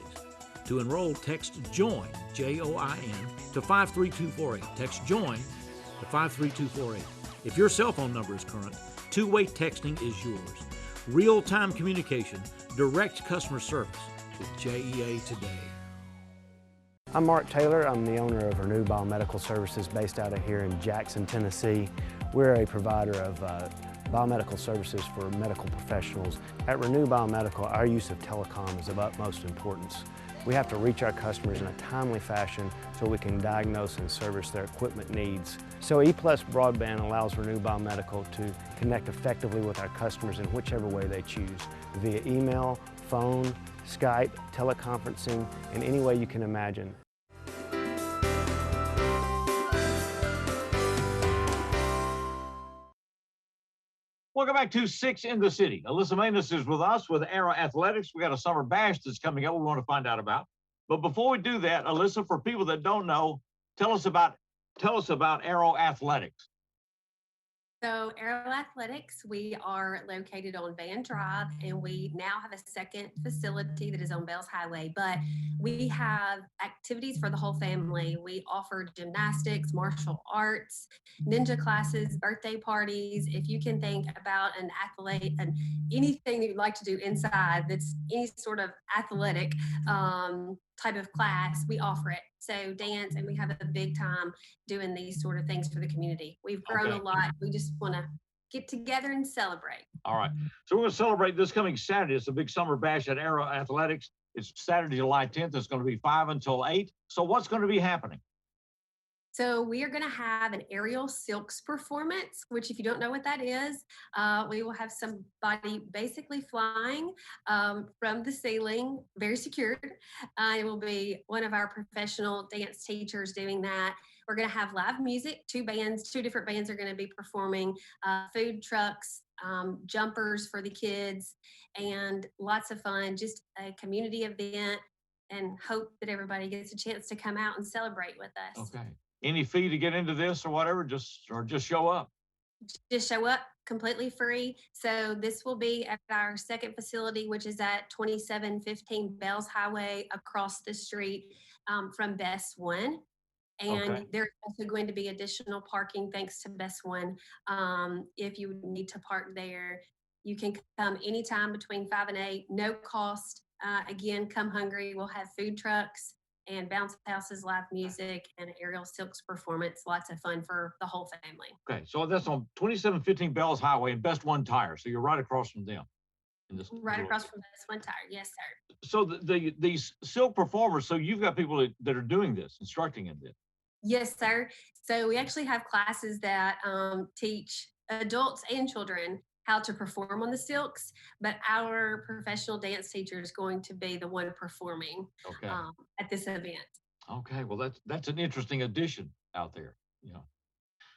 To enroll, text JOIN, J-O-I-N, to 53248. Text JOIN to 53248. If your cell phone number is current, two-way texting is yours. Real-time communication, direct customer service with JEA today. I'm Mark Taylor. I'm the owner of Renew Biomedical Services based out of here in Jackson, Tennessee. We're a provider of biomedical services for medical professionals. At Renew Biomedical, our use of telecom is of utmost importance. We have to reach our customers in a timely fashion so we can diagnose and service their equipment needs. So E+ Broadband allows Renew Biomedical to connect effectively with our customers in whichever way they choose, via email, phone, Skype, teleconferencing, in any way you can imagine. Welcome back to Six in the City. Alyssa Manus is with us with Arrow Athletics. We got a summer bash that's coming up we want to find out about. But before we do that, Alyssa, for people that don't know, tell us about Arrow Athletics. So Arrow Athletics, we are located on Van Drive, and we now have a second facility that is on Bells Highway, but we have activities for the whole family. We offer gymnastics, martial arts, ninja classes, birthday parties. If you can think about an athlete and anything that you'd like to do inside that's any sort of athletic type of class, we offer it. So dance, and we have a big time doing these sort of things for the community. We've grown a lot. We just want to get together and celebrate. All right. So we're going to celebrate this coming Saturday. It's a big summer bash at Arrow Athletics. It's Saturday, July 10th. It's going to be 5 until 8. So what's going to be happening? So we are going to have an aerial silks performance, which if you don't know what that is, we will have somebody basically flying from the ceiling, very secured. It will be one of our professional dance teachers doing that. We're going to have live music. Two different bands are going to be performing, food trucks, jumpers for the kids, and lots of fun, just a community event, and hope that everybody gets a chance to come out and celebrate with us. Okay. Any fee to get into this or whatever, just show up? Just show up, completely free. So this will be at our second facility, which is at 2715 Bells Highway, across the street from Best One. And Okay. there's also going to be additional parking thanks to Best One. If you need to park there, you can come anytime between 5 and 8, no cost. Again, come hungry. We'll have food trucks and bounce houses, live music, and Aerial Silks performance. Lots of fun for the whole family. Okay, so that's on 2715 Bells Highway and Best One Tire. So you're right across from them. In this Right across from Best One Tire. Yes, sir. So these silk performers, so you've got people that are doing this, instructing in this. Yes, sir. So we actually have classes that teach adults and children how to perform on the silks, but our professional dance teacher is going to be the one performing Okay. at this event. Okay, well that's an interesting addition out there. You know.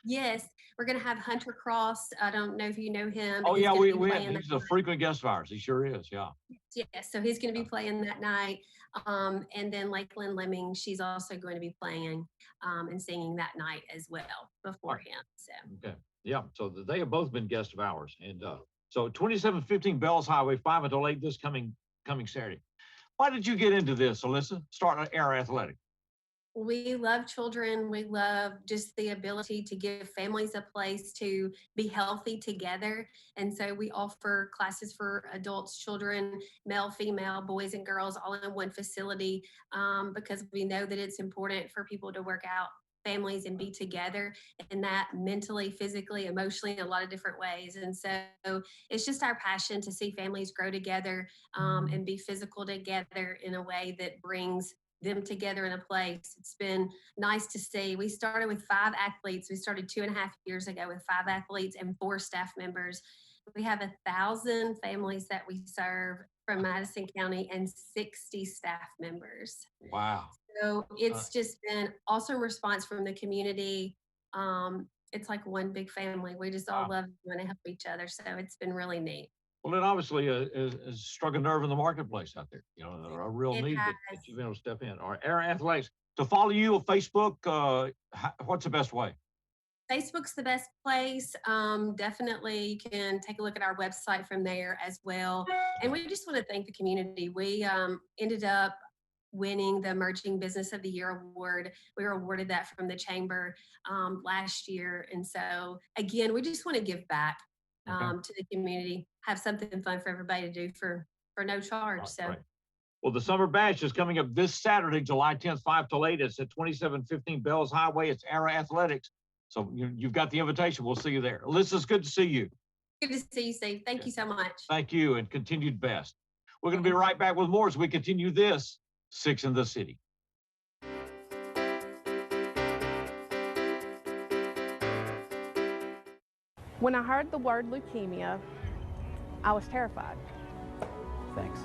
Yes, we're going to have Hunter Cross. I don't know if you know him. Oh but he's yeah, gonna we be have, playing he's that a frequent guest of ours. He sure is. Yeah. Yes, so he's going to be playing that night. And then Lakeland Lemming, she's also going to be playing and singing that night as well before him. So Okay. Yeah. So they have both been guests of ours, and so 2715 Bells Highway, 5 until 8 this coming Saturday. Why did you get into this, Alyssa? Starting at Air Athletic. we love children. We love just the ability to give families a place to be healthy together. And so we offer classes for adults, children, male, female, boys and girls, all in one facility because we know that it's important for people to work out families and be together, and that mentally, physically, emotionally, in a lot of different ways. And so it's just our passion to see families grow together and be physical together in a way that brings them together in a place. It's been nice to see. We started with 5 athletes. We started 2.5 years ago with 5 athletes and 4 staff members. We have 1,000 families that we serve from Madison County and 60 staff members. Wow. So it's just been awesome response from the community. It's like one big family. We just all love and help each other. So it's been really neat. Well, it obviously has struck a nerve in the marketplace out there. You know, a real It need that has. you've been able to step in. All right, Air Athletics. To follow you on Facebook, what's the best way? Facebook's the best place. Definitely you can take a look at our website from there as well. And we just want to thank the community. We ended up winning the Emerging Business of the Year award. We were awarded that from the chamber last year. And so again, we just want to give back to the community, have something fun for everybody to do for no charge. So. Right. Well, the Summer Bash is coming up this Saturday, July 10th, 5 till 8. It's at 2715 Bells Highway. It's Air Athletics. So you've got the invitation. We'll see you there. Alyssa, it's good to see you. Good to see you, Steve. Thank you so much. Thank you, and continued best. We're going to be right back with more as we continue this 6 in the City. When I heard the word leukemia, I was terrified. Thanks.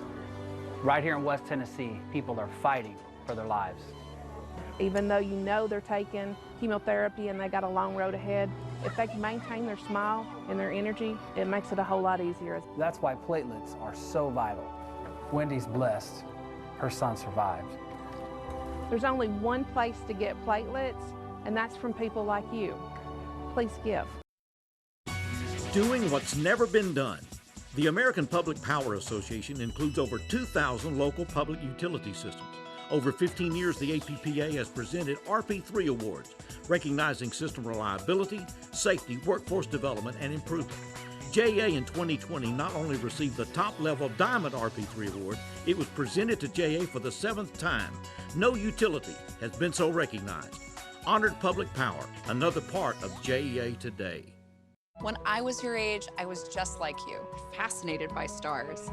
Right here in West Tennessee, people are fighting for their lives. Even though you know they're taking chemotherapy and they got a long road ahead, if they can maintain their smile and their energy, it makes it a whole lot easier. That's why platelets are so vital. Wendy's blessed. Her son survived. There's only one place to get platelets, and that's from people like you. Please give. Doing what's never been done. The American Public Power Association includes over 2,000 local public utility systems. Over 15 years, the APPA has presented RP3 awards, recognizing system reliability, safety, workforce development, and improvement. JA in 2020 not only received the top-level Diamond RP3 award, it was presented to JA for the 7th time. No utility has been so recognized. Honored Public Power, another part of JEA today. When I was your age, I was just like you, fascinated by stars.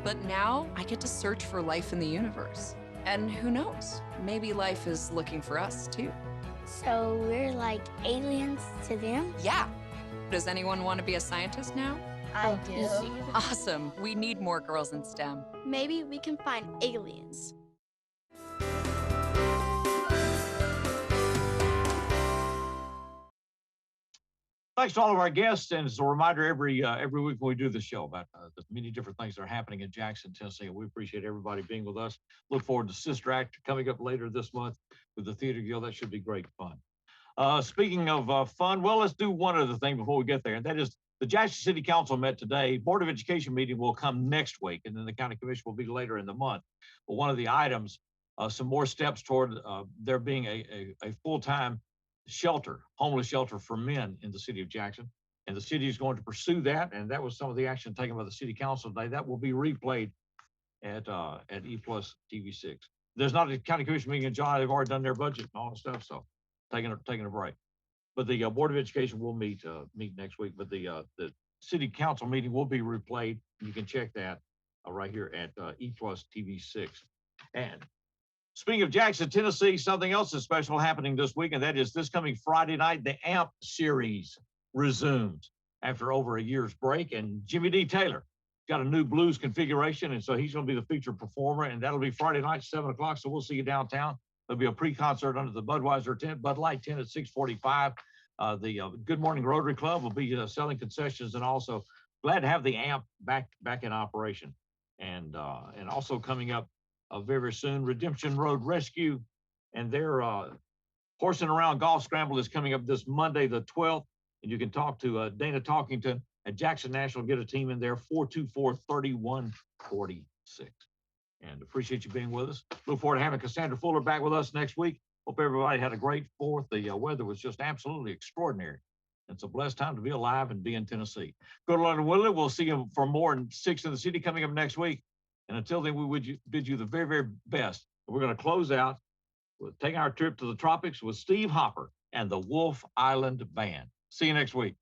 But now I get to search for life in the universe. And who knows, maybe life is looking for us too. So we're like aliens to them? Yeah. Does anyone want to be a scientist now? I do. Awesome. We need more girls in STEM. Maybe we can find aliens. Thanks to all of our guests, and as a reminder, every week when we do the show about the many different things that are happening in Jackson, Tennessee, and we appreciate everybody being with us. Look forward to Sister Act coming up later this month with the Theater Guild. That should be great fun. Speaking of fun, well, let's do one other thing before we get there, and that is The Jackson City Council met today. Board of Education meeting will come next week, and then the county commission will be later in the month. But one of the items, some more steps toward there being a full-time shelter, homeless shelter for men in the city of Jackson. And the city is going to pursue that. And that was some of the action taken by the city council today. That will be replayed at E+ TV6. There's not a county commission meeting in July. They've already done their budget and all that stuff. So taking a break. But the Board of Education will meet next week. But the city council meeting will be replayed. You can check that right here at E+ TV6. And speaking of Jackson, Tennessee, something else is special happening this week, and that is this coming Friday night, the AMP series resumes after over a year's break. And Jimmy D. Taylor got a new blues configuration, and so he's going to be the featured performer, and that'll be Friday night, 7 o'clock. So we'll see you downtown. There'll be a pre-concert under the Budweiser tent, Bud Light tent at 6:45. The Good Morning Rotary Club will be selling concessions, and also glad to have the AMP back in operation. And also coming up very, very soon, Redemption Road Rescue and their Horsing Around Golf Scramble is coming up this Monday, the 12th. And you can talk to Dana Talkington at Jackson National, get a team in there, 424-3146. And appreciate you being with us. Look forward to having Cassandra Fuller back with us next week. Hope everybody had a great 4th. The weather was just absolutely extraordinary. It's a blessed time to be alive and be in Tennessee. Go to London Woodley. We'll see you for more in 6 in the City coming up next week. And until then, we would bid you the very, very best. We're going to close out with taking our trip to the tropics with Steve Hopper and the Wolf Island Band. See you next week.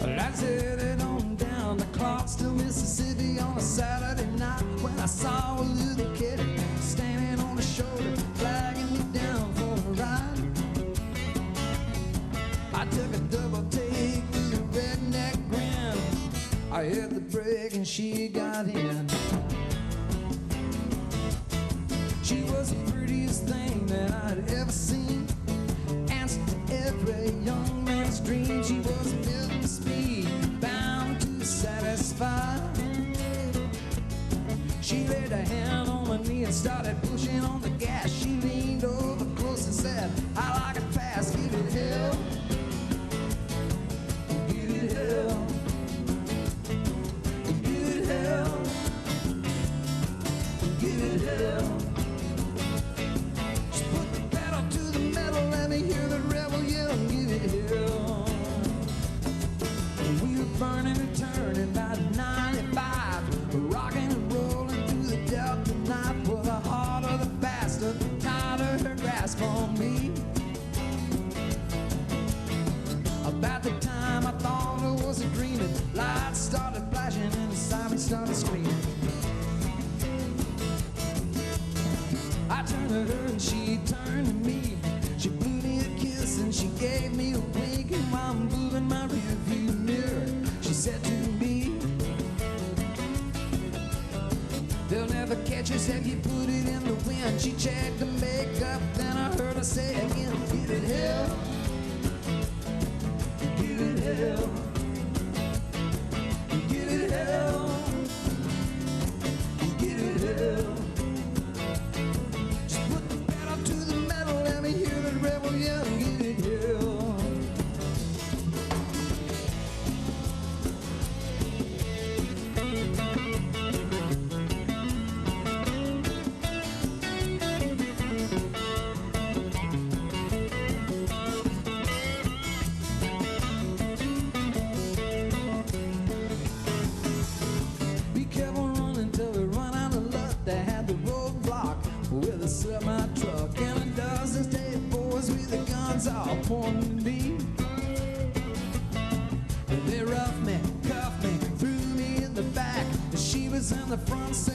That's headed on down to Clarksville, Mississippi on a Saturday night when I saw a little kid standing on the shoulder, flagging me down for a ride. I took a double take with a redneck grin. I hit the brake and she got in. She was the prettiest thing that I'd ever seen. Answered to every young man's dream. She was built with speed, bound to satisfy. She laid a hand on my knee and started pushing on the gas. She leaned over close and said, I like it fast, give it hell. Give it hell. Give it hell. Give it hell. Just put the pedal to the metal, let me hear the rebel yell, give it hell. We were burning and turning about 95, rocking and rolling through the Delta night. For the harder the faster, the tighter her grasp on me. About the time I thought I was dreaming, lights started flashing and the sirens started screaming. I turned to her and she turned to me. She blew me a kiss and she gave me a wink. And while I'm moving my rearview mirror, she said to me, they'll never catch us if you put it in the wind. She checked the makeup, then I heard her say again, give it hell. Give it hell. Give it hell. Give it hell. Just put the pedal to the metal, let me hear the rebel yell, give it hell. Be careful running till we run out of luck. They had the roadblock with a semi-truck and a dozen state boys with their guns all pointing at me. They roughed me, cuffed me, threw me in the back. She was in the front seat.